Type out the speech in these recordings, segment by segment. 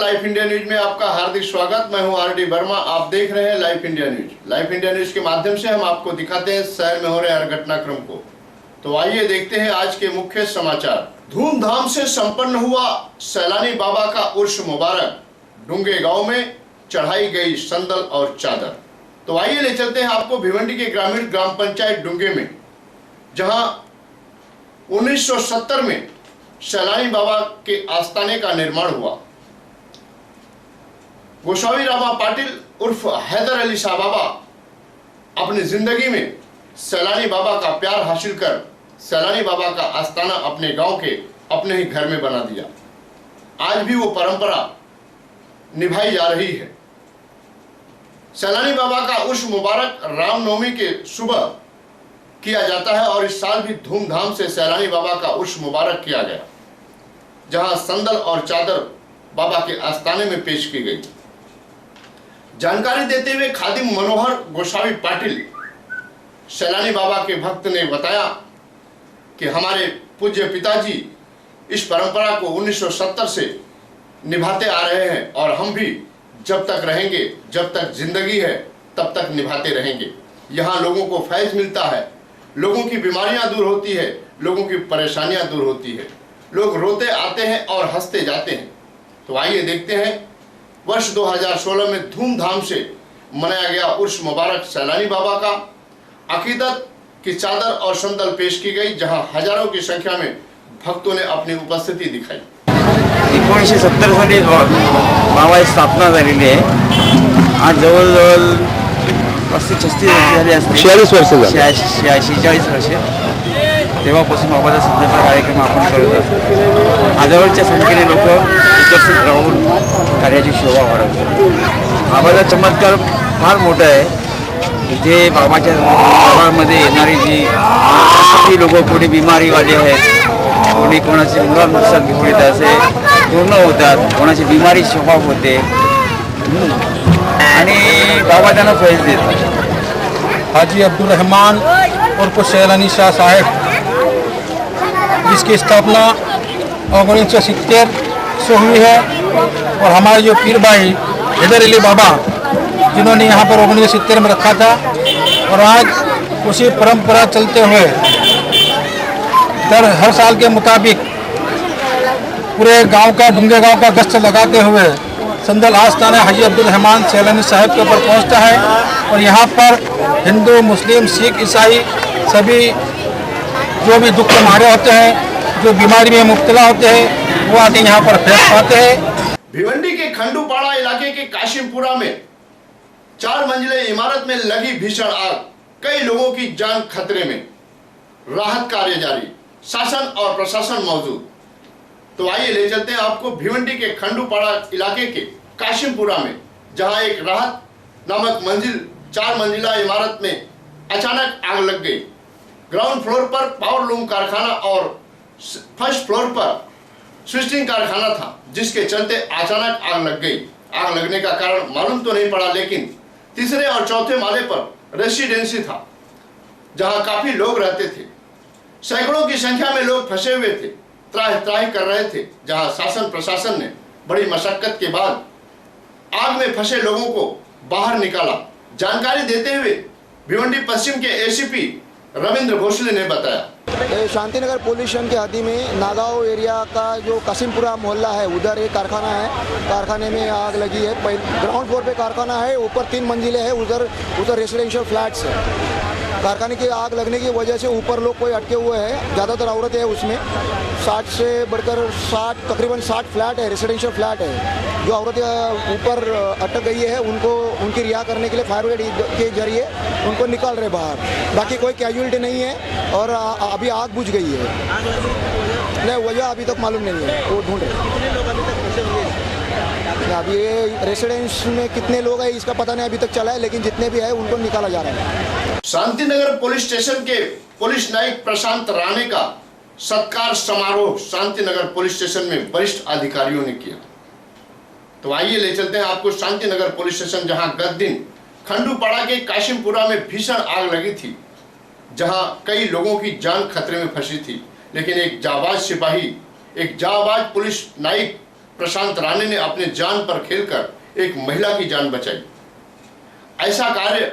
Life India news में आपका हार्दिक स्वागत। मैं हूं आर.डी. वर्मा। आप देख रहे हैं life India news. Life India news के माध्यम से हम आपको दिखाते हैं शहर में हो रहे हर घटनाक्रम को। तो आइए देखते हैं आज के मुख्य समाचार। धूमधाम से संपन्न हुआ सैलानी बाबा का उर्स मुबारक। डुंगे गांव में चढ़ाई गई संदल और चादर। तो आइए ले चलते हैं आपको भिवंडी के ग्रामीण ग्राम पंचायत डुंगे में, जहां 1970 में सैलानी बाबा के आस्थाने का निर्माण हुआ। गोसावी रामा पाटिल उर्फ हैदर अली शाह बाबा अपनी जिंदगी में सैलानी बाबा का प्यार हासिल कर सैलानी बाबा का आस्थाना अपने गांव के अपने ही घर में बना दिया। आज भी वो परंपरा निभाई जा रही है। सैलानी बाबा का उर्स मुबारक रामनवमी के सुबह किया जाता है और इस साल भी धूमधाम से सैलानी बाबा का उर्स मुबारक किया गया, जहां संदल और चादर बाबा के आस्थाने में पेश की गई। जानकारी देते हुए खादिम मनोहर गोसावी पाटिल सैलानी बाबा के भक्त ने बताया कि हमारे पूज्य पिताजी इस परंपरा को 1970 से निभाते आ रहे हैं और हम भी जब तक रहेंगे, जब तक जिंदगी है तब तक निभाते रहेंगे। यहाँ लोगों को फैज़ मिलता है, लोगों की बीमारियां दूर होती है, लोगों की परेशानियां दूर होती है, लोग रोते आते हैं और हंसते जाते हैं। तो आइए देखते हैं वर्ष 2016 में धूमधाम से मनाया गया उर्स मुबारक सैलानी बाबा का। अकीदत की चादर और संदल पेश की गई, जहां हजारों की संख्या में भक्तों ने अपनी उपस्थिती दिखाई। 1970 साली बाबाची स्थापना झालेली आहे। आज जवळजवळ 35-36 वर्ष झाली असतील, 46 वर्ष झाली, 46 वर्ष। तेव्हापासून बाबाचा सध्याचा कार्यक्रम आपण करत असतो। हजारोच्या संख्येने लोक उपस्थित राहून कार्याची शोभा वाढवतात। बाबाचा चमत्कार फार मोठा आहे। इथे बाबाच्या गावामध्ये येणारी जी लोक, कोणी बिमारीवाले आहेत, कोणी कोणाचे मुलं नुकसान घेऊन येत असे पूर्ण होतात, कोणाची बिमारी शोभा होते आणि बाबा त्यांना फैज देतात। हाजी अब्दुल रहमान और सैलानी शाह साहब, जिसकी स्थापना 1970 से हुई है, और हमारे जो पीर भाई हैदर अली बाबा जिन्होंने यहाँ पर 1970 में रखा था, और आज उसी परंपरा चलते हुए हर साल के मुताबिक पूरे गांव का, डुंगे गांव का गश्त लगाते हुए संदल आस्थाना हाजी अब्दुल रहमान सैलानी साहब के ऊपर पहुंचता है। और यहाँ पर हिंदू, मुस्लिम, सिख, ईसाई सभी जो भी दुख के मारे होते हैं, जो बीमारी में मुब्तला होते हैं, वो आके यहाँ पर फैज पाते हैं। भिवंडी के खंडूपाड़ा इलाके के काशिमपुरा में 4 मंजिले इमारत में लगी भीषण आग, कई लोगों की जान खतरे में। राहत कार्य जारी, शासन और प्रशासन मौजूद। तो आइए ले चलते हैं आपको भिवंडी के खंडूपाड़ा इलाके के काशिमपुरा में, जहां एक राहत नामक 4 मंजिला इमारत में अचानक आग लग गई। ग्राउंड फ्लोर पर पावर लूम कारखाना और फर्स्ट फ्लोर पर स्विचिंग कारखाना था, जिसके चलते अचानक आग लग गई। आग लगने का कारण मालूम तो नहीं पड़ा, लेकिन तीसरे और चौथे माले पर रेसिडेंसी था, जहां काफी लोग रहते थे। सैकड़ों की संख्या में लोग फंसे हुए थे, त्राही कर रहे थे, जहां शासन प्रशासन ने बड़ी मशक्कत के बाद आग में फंसे लोगों को बाहर निकाला। जानकारी देते हुए भिवंडी पश्चिम के एसीपी रविंद्र भोसले ने बताया, शांतिनगर पुलिस स्टेशन के हदी में नागांव एरिया का जो कासिमपुरा मोहल्ला है, उधर एक कारखाना है। कारखाने में आग लगी है। ग्राउंड फ्लोर पे कारखाना है, ऊपर 3 मंजिले हैं, उधर रेसिडेंशियल फ्लैट्स है। कारखाने की आग लगने की वजह से ऊपर लोग कोई अटके हुए हैं, ज़्यादातर औरतें हैं उसमें। 60 से बढ़कर 60, तकरीबन 60 फ्लैट है, रेसिडेंशियल फ्लैट है। जो औरतें ऊपर अटक गई है, उनको उनकी रिहा करने के लिए फायर ब्रिगेड के जरिए उनको निकाल रहे बाहर। बाकी कोई कैजुअलिटी नहीं है और अभी आग बुझ गई है। नहीं, वजह अभी तक मालूम नहीं है, वो ढूंढ रहे। अभी ये रेसिडेंस में कितने लोग हैं इसका पता नहीं अभी तक चला है, लेकिन जितने भी है उनको निकाला जा रहा है। शांतिनगर पुलिस स्टेशन के पुलिस नायक प्रशांत राणे का सत्कार समारोह शांतिनगर पुलिस स्टेशन में वरिष्ठ अधिकारियों ने किया। तो आइए ले चलते हैं आपको शांतिनगर पुलिस स्टेशन, जहां गत दिन खंडूपाड़ा के काशिमपुरा में भीषण आग लगी थी, जहां कई लोगों की जान खतरे में फंसी थी। लेकिन एक जाबाज सिपाही, एक जाबाज पुलिस नायक प्रशांत राणे ने अपने जान पर खेलकर एक महिला की जान बचाई। ऐसा कार्य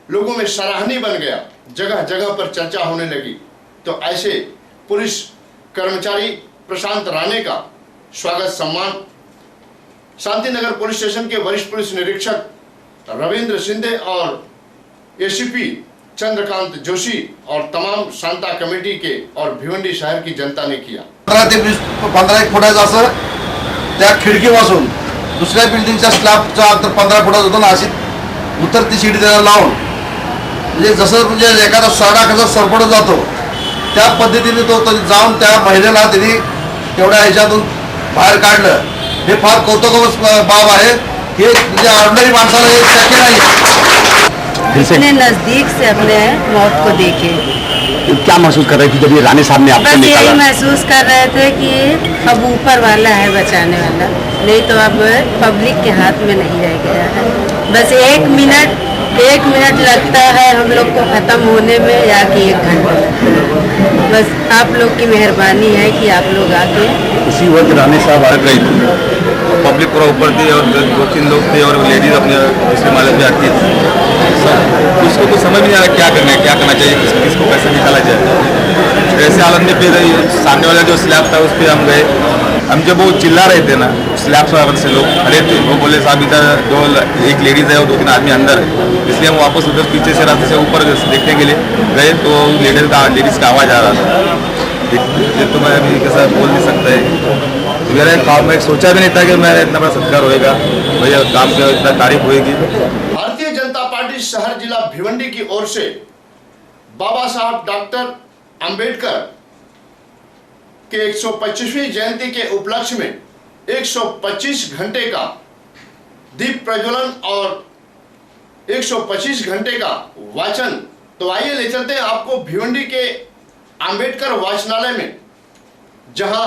लोगों में सराहनीय बन गया, जगह जगह पर चर्चा होने लगी। तो ऐसे पुलिस कर्मचारी प्रशांत राणे का स्वागत सम्मान शांतिनगर पुलिस स्टेशन के वरिष्ठ पुलिस निरीक्षक रविंद्र शिंदे और एसीपी चंद्रकांत जोशी और तमाम शांता कमेटी के और भिवंडी शहर की जनता ने किया। 15 ते 15 फुटाचं असं त्या खिडकीपासून दुसऱ्या बिल्डिंगच्या स्लॅबचं अंतर 15 फुटाचं होतं ना, अशी उतरती शिडी त्याला लावून म्हणजे जसं म्हणजे एखादा साडा कसा सरपटत जातो त्या पद्धतीने तो जाऊन त्या महिलेला त्यांनी तेवढ्या ह्याच्यातून बाहेर काढलं। हे फार कौतुकास्पद बाब आहे। हे म्हणजे ऑर्डिनरी माणसाला हे शक्य नाही। इतने नजदीक से अपने मौत को देखे। क्या महसूस कर रहे थे जब ये राणे साहब ने आपको बस निकाला? यही महसूस कर रहे थे कि अब ऊपर वाला है बचाने वाला, नहीं तो अब पब्लिक के हाथ में नहीं रह गया है। बस एक मिनट लगता है हम लोग को ख़त्म होने में, या कि 1 घंटा। बस आप लोग की मेहरबानी है कि आप लोग आके। उसी वक्त राणे साहब आ गए थे, पब्लिक पूरा ऊपर थी और 2-3 लोग थे और लेडीज अपने दूसरे माले पे आती थी। उसको कुछ समझ नहीं आ रहा क्या करना चाहिए, किसको कैसे निकाला जाए। ऐसे हालत में फिर सामने वाला जो स्लैब था उस पर हम गए। हम जब वो चिल्ला रहे थे ना, स्लैब से लोग खड़े थे, वो बोले साहब इधर एक लेडीज़ है और 2-3 आदमी अंदर है, इसलिए हम वापस उधर पीछे से रास्ते से ऊपर देखने के लिए गए तो लेडीज़ का आवाज़ आ रहा था। ये तो मैं अभी कैसा बोल नहीं सकता है। मेरा काम में सोचा भी नहीं था कि मेरा इतना बड़ा सत्कार होएगा, भैया काम की इतना तारीफ होएगी। भारतीय जनता पार्टी शहर जिला भिवंडी की ओर से बाबा साहब डॉक्टर अंबेडकर के 125वीं जयंती के उपलक्ष्य में 125 घंटे का दीप प्रज्वलन और 125 घंटे का वाचन। तो आइए ले चलते हैं आपको भिवंडी के अंबेडकर वाचनालय में, जहां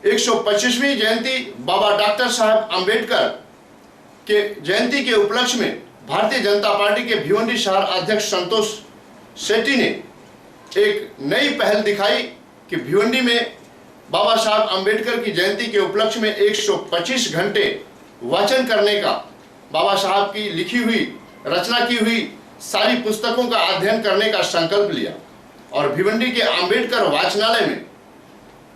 125वीं जयंती बाबा डॉक्टर साहब अंबेडकर के जयंती के उपलक्ष्य में भारतीय जनता पार्टी के भिवंडी शहर अध्यक्ष संतोष शेट्टी ने एक नई पहल दिखाई कि भिवंडी में बाबा साहब अंबेडकर की जयंती के उपलक्ष्य में 125 घंटे वाचन करने का, बाबा साहब की लिखी हुई रचना की हुई सारी पुस्तकों का अध्ययन करने का संकल्प लिया। और भिवंडी के अंबेडकर वाचनालय में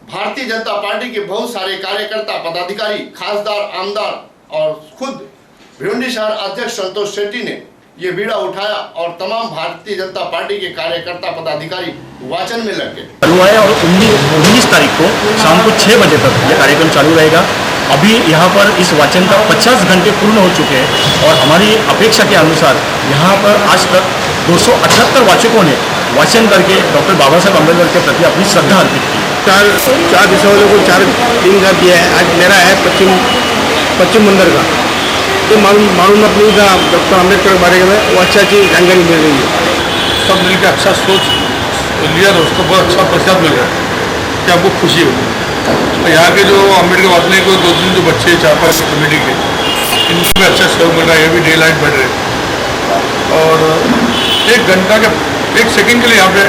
भारतीय जनता पार्टी के बहुत सारे कार्यकर्ता, पदाधिकारी, खासदार, आमदार और खुद भिवंडी शहर अध्यक्ष संतोष शेट्टी ने ये बीड़ा उठाया और तमाम भारतीय जनता पार्टी के कार्यकर्ता, पदाधिकारी वाचन में लग गए। चालू है और 19 तारीख को शाम को 6 बजे तक यह कार्यक्रम चालू रहेगा। अभी यहाँ पर इस वाचन का 50 घंटे पूर्ण हो चुके हैं और हमारी अपेक्षा के अनुसार यहाँ पर आज तक 278 वाचकों ने वाचन करके डॉक्टर बाबा साहब अम्बेडकर के प्रति अपनी श्रद्धा अर्पित की। चार दिवस वालों को 4 दिन का दिया है। आज मेरा है पश्चिम बंदर का, तो मालूम नहीं था डॉक्टर अम्बेडकर के बारे में, वो अच्छा अच्छी जानकारी मिल रही है। सब मिलकर अच्छा सोच लिया तो उसको बहुत अच्छा प्रसाद मिल रहा है, क्या हमको खुशी होगी। और यहाँ के जो अम्बेडकर वाचने को 2-3 जो बच्चे 4-5 कमेटी के, इनको भी अच्छा सहयोग मिल रहा है। ये भी डे लाइट बढ़ रहे और 1 घंटा के 1 सेकंड के लिए यहाँ पे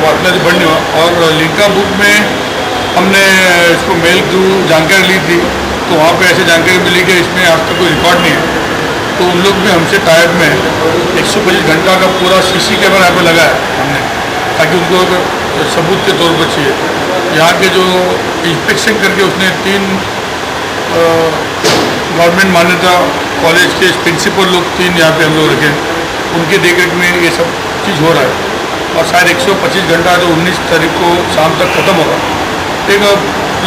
वाचना बढ़ने हुआ। और लिंका बुक में हमने इसको मेल थ्रू जानकारी ली थी, तो वहाँ पे ऐसे जानकारी मिली कि इसमें आज तक कोई रिकॉर्ड नहीं है। तो उन लोग भी हमसे टाइप में 125 घंटा का पूरा CC कैमरा यहाँ पे लगा है हमने, ताकि उनको सबूत के तौर पर चाहिए। यहाँ के जो इंस्पेक्शन करके उसने 3 गवर्नमेंट मान्यता कॉलेज के प्रिंसिपल लोग 3 यहाँ पे हम लोग रखे, उनके देखरेख में ये सब चीज़ हो रहा है। और शायद 125 घंटा जो 19 तारीख को शाम तक ख़त्म होगा, एक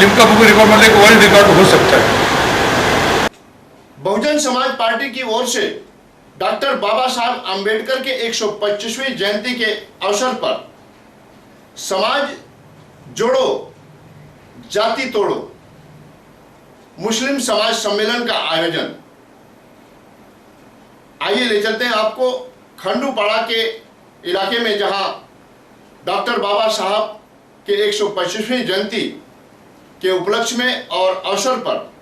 लिम्का बुक रिकॉर्ड मतलब एक वर्ल्ड रिकॉर्ड हो सकता है। बहुजन समाज पार्टी की ओर से डॉक्टर बाबा साहब अंबेडकर के 125वीं जयंती के अवसर पर समाज जोड़ो जाति तोड़ो मुस्लिम समाज सम्मेलन का आयोजन। आइए ले चलते हैं आपको खंडूपाड़ा के इलाके में, जहां डॉक्टर बाबा साहब के 125वीं जयंती के उपलक्ष्य में और अवसर पर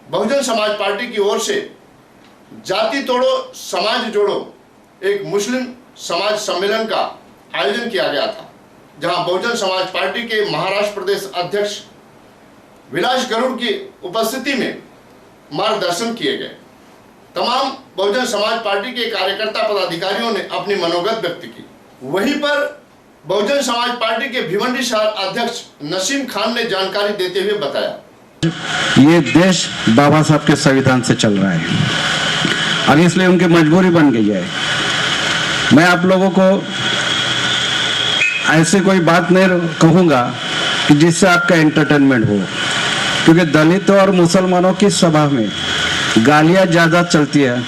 बहुजन समाज पार्टी की ओर से जाति तोड़ो समाज जोड़ो एक मुस्लिम समाज सम्मेलन का आयोजन किया गया था, जहां बहुजन समाज पार्टी के महाराष्ट्र प्रदेश अध्यक्ष विलास गरुड़ की उपस्थिति में मार्गदर्शन किए गए। तमाम बहुजन समाज पार्टी के कार्यकर्ता पदाधिकारियों ने अपनी मनोगत व्यक्त की। वहीं पर बहुजन समाज पार्टी के भिवंडी शहर अध्यक्ष नसीम खान ने जानकारी देते हुए बताया, ये देश बाबा साहब के संविधान से चल रहा है और इसलिए उनकी मजबूरी बन गई है। मैं आप लोगों को ऐसे कोई बात नहीं कहूंगा कि जिससे आपका एंटरटेनमेंट हो, क्योंकि दलितों और मुसलमानों की सभा में गालियां ज्यादा चलती है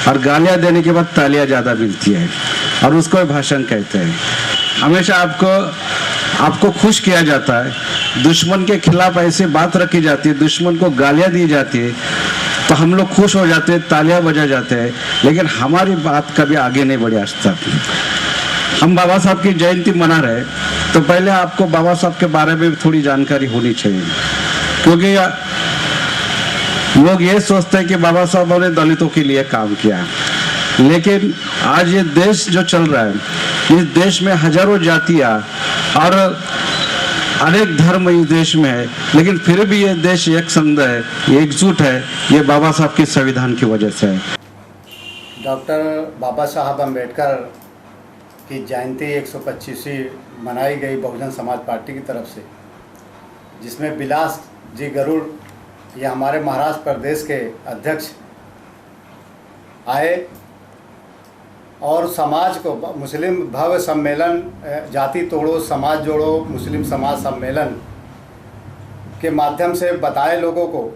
और गालियां देने के बाद तालियां ज्यादा मिलती है और उसको भाषण कहते हैं। हमेशा आपको खुश किया जाता है, दुश्मन के खिलाफ ऐसी बात रखी जाती है, दुश्मन को गालियां दी जाती है तो हम लोग खुश हो जाते हैं, तालियां बजा जाते हैं, लेकिन हमारी बात कभी आगे नहीं बढ़ी आज तक। हम बाबा साहब की जयंती मना रहे तो पहले आपको बाबा साहब के बारे में थोड़ी जानकारी होनी चाहिए, क्योंकि लोग ये सोचते हैं कि बाबा साहब ने दलितों के लिए काम किया, लेकिन आज ये देश जो चल रहा है, इस देश में हजारों जातियां और अनेक धर्म इस देश में है, लेकिन फिर भी ये देश एक संघ है, एकजुट है, ये बाबा साहब के संविधान की वजह से है। डॉक्टर बाबा साहब अम्बेडकर की जयंती 125वीं मनाई गई बहुजन समाज पार्टी की तरफ से, जिसमें विलास जी गरुड़ ये हमारे महाराष्ट्र प्रदेश के अध्यक्ष आए और समाज को मुस्लिम भव्य सम्मेलन, जाति तोड़ो समाज जोड़ो मुस्लिम समाज सम्मेलन के माध्यम से बताए लोगों को,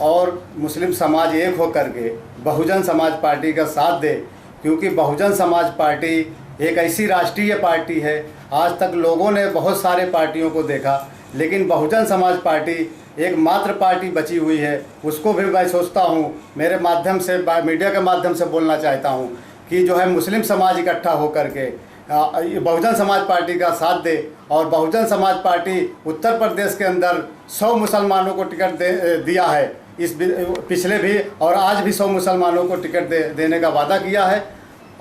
और मुस्लिम समाज एक होकर के बहुजन समाज पार्टी का साथ दे, क्योंकि बहुजन समाज पार्टी एक ऐसी राष्ट्रीय पार्टी है। आज तक लोगों ने बहुत सारे पार्टियों को देखा, लेकिन बहुजन समाज पार्टी एक मात्र पार्टी बची हुई है। उसको भी मैं सोचता हूँ, मेरे माध्यम से, मीडिया के माध्यम से बोलना चाहता हूँ कि जो है मुस्लिम समाज इकट्ठा होकर के बहुजन समाज पार्टी का साथ दे, और बहुजन समाज पार्टी उत्तर प्रदेश के अंदर 100 मुसलमानों को टिकट दिया है, इस पिछले भी और आज भी 100 मुसलमानों को टिकट देने का वादा किया है।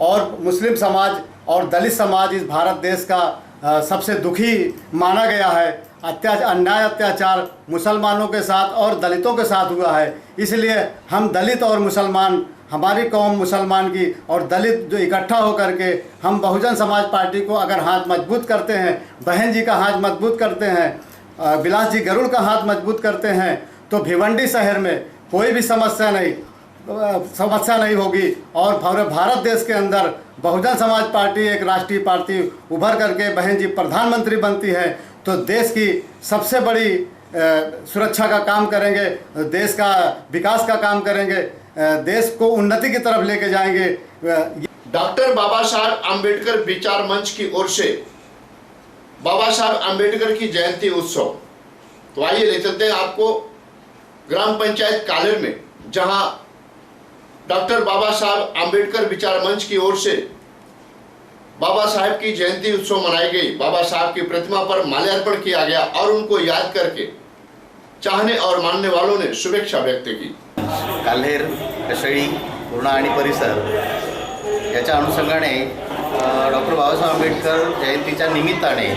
और मुस्लिम समाज और दलित समाज इस भारत देश का सबसे दुखी माना गया है। अन्याय अत्याचार मुसलमानों के साथ और दलितों के साथ हुआ है, इसलिए हम दलित और मुसलमान, हमारी कौम मुसलमान की और दलित जो इकट्ठा होकर के हम बहुजन समाज पार्टी को अगर हाथ मजबूत करते हैं, बहन जी का हाथ मजबूत करते हैं, विलास जी गरुड़ का हाथ मजबूत करते हैं, तो भिवंडी शहर में कोई भी समस्या नहीं होगी। और भारत देश के अंदर बहुजन समाज पार्टी एक राष्ट्रीय पार्टी उभर करके बहन जी प्रधानमंत्री बनती है तो देश की सबसे बड़ी सुरक्षा का काम करेंगे, देश का विकास का काम करेंगे, देश को उन्नति की तरफ लेके जाएंगे। डॉक्टर बाबा साहब आम्बेडकर विचार मंच की ओर से बाबा साहब आम्बेडकर की जयंती उत्सव, तो आइए ले चलते हैं आपको ग्राम पंचायत कालेर में, जहां डॉक्टर बाबा साहब आम्बेडकर विचार मंच की ओर से बाबा साहब की जयंती उत्सव मनाई गई। बाबा साहब की प्रतिमा पर माल्यार्पण किया गया और उनको याद करके चाहने और मानने वालों ने शुभेच्छा व्यक्त की। काल्हेर, कशळी, पूर्णा आणि परिसर याच्या अनुषंगाने डॉक्टर बाबासाहेब आंबेडकर जयंतीच्या निमित्ताने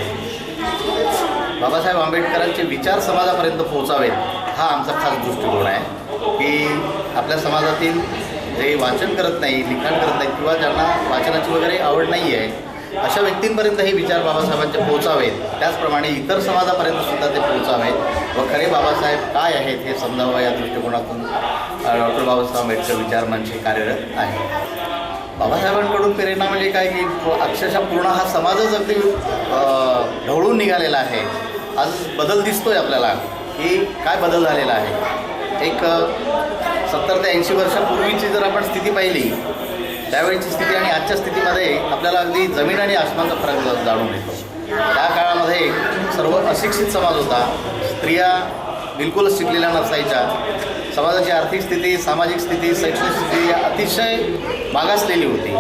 बाबासाहेब आंबेडकरांचे विचार समाजापर्यंत पोहोचावेत, हा आमचा खास दृष्टिकोन आहे की आपल्या समाजातील जे वाचन करत नाही, लिखाण करत नाही किंवा ज्यांना वाचनाची वगैरे आवड नाही आहे, अशा व्यक्तींपर्यंत हे विचार बाबासाहेबांचे पोहोचावेत, त्याचप्रमाणे इतर समाजापर्यंत सुद्धा ते पोहोचावेत व खरे बाबासाहेब काय आहेत हे समजावं या दृष्टिकोनातून डॉक्टर बाबासाहेब आंबेडकर विचार मंच कार्यरत आहे। बाबासाहेबांकडून प्रेरणा म्हणजे काय की अक्षरशः पूर्ण हा समाजच अगदी ढवळून निघालेला आहे। आज बदल दिसतोय आपल्याला की काय बदल झालेला आहे। एक 70 ते 80 वर्षापूर्वीची जर आपण स्थिती पाहिली, त्यावेळीची स्थिती आणि आजच्या स्थितीमध्ये आपल्याला अगदी जमीन आणि आसमानचा फरक जाणून येतो। त्या काळामध्ये सर्व अशिक्षित समाज होता, स्त्रिया बिलकुलच शिकलेल्या नसायच्या, समाजाची आर्थिक स्थिती, सामाजिक स्थिती, शैक्षणिक स्थिती अतिशय मागासलेली होती,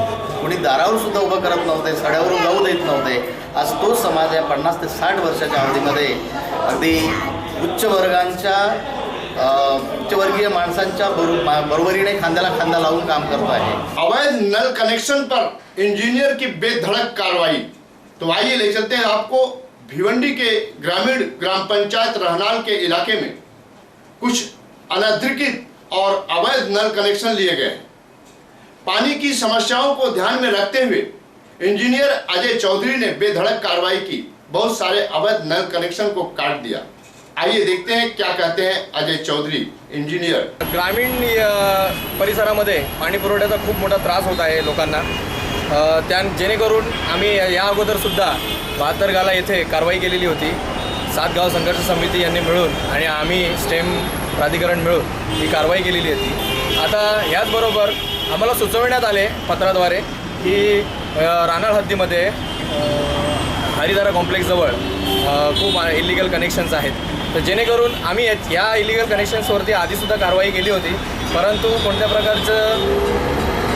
कोणी दारावर सुद्धा उभं करत नव्हते, सड्यावरून जाऊ देत नव्हते। आज तो समाज या 50 ते 60 वर्षाच्या अवधीमध्ये अगदी उच्चवर्गीय माणसांच्या बरोबरीने खांद्याला खांदा लावून काम करतो आहे। अवैध नल कनेक्शन पर इंजीनियर की बेधड़क कार्रवाई, तो आइए ले चलते हैं आपको भिवंडी के ग्रामीण ग्राम पंचायत रहनाल के इलाके में कुछ अनधिकृत और अवैध नल कनेक्शन लिए गए। पानी की समस्याओं को ध्यान में रखते हुए इंजीनियर अजय चौधरी ने बेधड़क कार्रवाई की, बहुत सारे अवैध नल कनेक्शन को काट दिया। आइए देखते हैं क्या कहते हैं अजय चौधरी इंजिनियर। ग्रामीण परिसरामध्ये पाणी पुरवठ्याचा खूप मोठा त्रास होत आहे लोकांना, जेणेकरून आम्ही या अगोदरसुद्धा 72 गाला येथे कारवाई केलेली होती। 7 गाव संघर्ष समिती यांनी मिळून आणि आम्ही स्टेम प्राधिकरण मिळून ही कारवाई केलेली होती। आता याचबरोबर आम्हाला सुचवण्यात आले पत्राद्वारे की रानाळ हद्दीमध्ये हरिधारा कॉम्प्लेक्सजवळ खूप इलिगल कनेक्शन्स आहेत, तर जेणेकरून आम्ही या इलिगल कनेक्शन्सवरती आधीसुद्धा कारवाई केली होती, परंतु कोणत्या प्रकारचं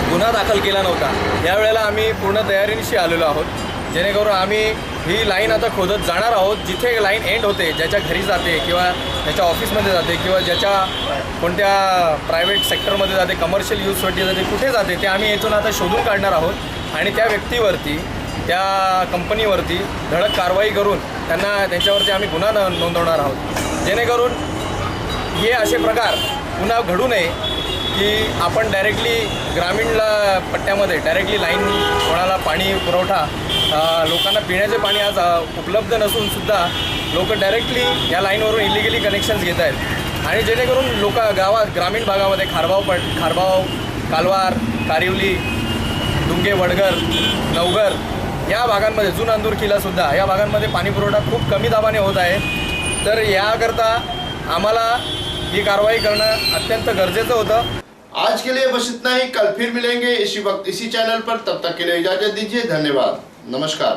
गुन्हा दाखल केला नव्हता। यावेळेला आम्ही पूर्ण तयारीनिशी आलेलो आहोत, जेणेकरून आम्ही ही लाईन आता खोदत जाणार आहोत। जिथे लाईन एंड होते, ज्याच्या घरी जाते किंवा ज्याच्या ऑफिसमध्ये जाते किंवा ज्याच्या कोणत्या प्रायव्हेट सेक्टरमध्ये जाते, कमर्शियल यूजसाठी जाते, कुठे जाते ते आम्ही इथून आता शोधून काढणार आहोत आणि त्या व्यक्तीवरती, त्या कंपनीवरती धडक कारवाई करून त्यांच्यावरती आम्ही गुन्हा नोंदवणार आहोत, जेणेकरून हे असे प्रकार पुन्हा घडू नये की आपण डायरेक्टली ग्रामीणला पट्ट्यामध्ये डायरेक्टली लाईन कोणाला पाणी पुरवठा, लोकांना पिण्याचे पाणी आज उपलब्ध नसून सुद्धा लोक डायरेक्टली या लाईनवरून इलिगली कनेक्शन्स घेत आहेत आणि जेणेकरून लोक गावात ग्रामीण भागामध्ये खारबाव, कालवार, कारिवली, डुंगे, वडगर, नवगर या भागांमध्ये जून अंदुरकीलासुद्धा या भागांमध्ये पाणी पुरवठा खूप कमी दाबाने होत आहे। तर याकरता आम्हाला ही कारवाई करणं अत्यंत गरजेचं होतं। आज के लिए बस इतना ही, कल फिर मिलेंगे इसी वक्त इसी चैनल पर। तब तक के लिए इजाजत दीजिए, धन्यवाद, नमस्कार।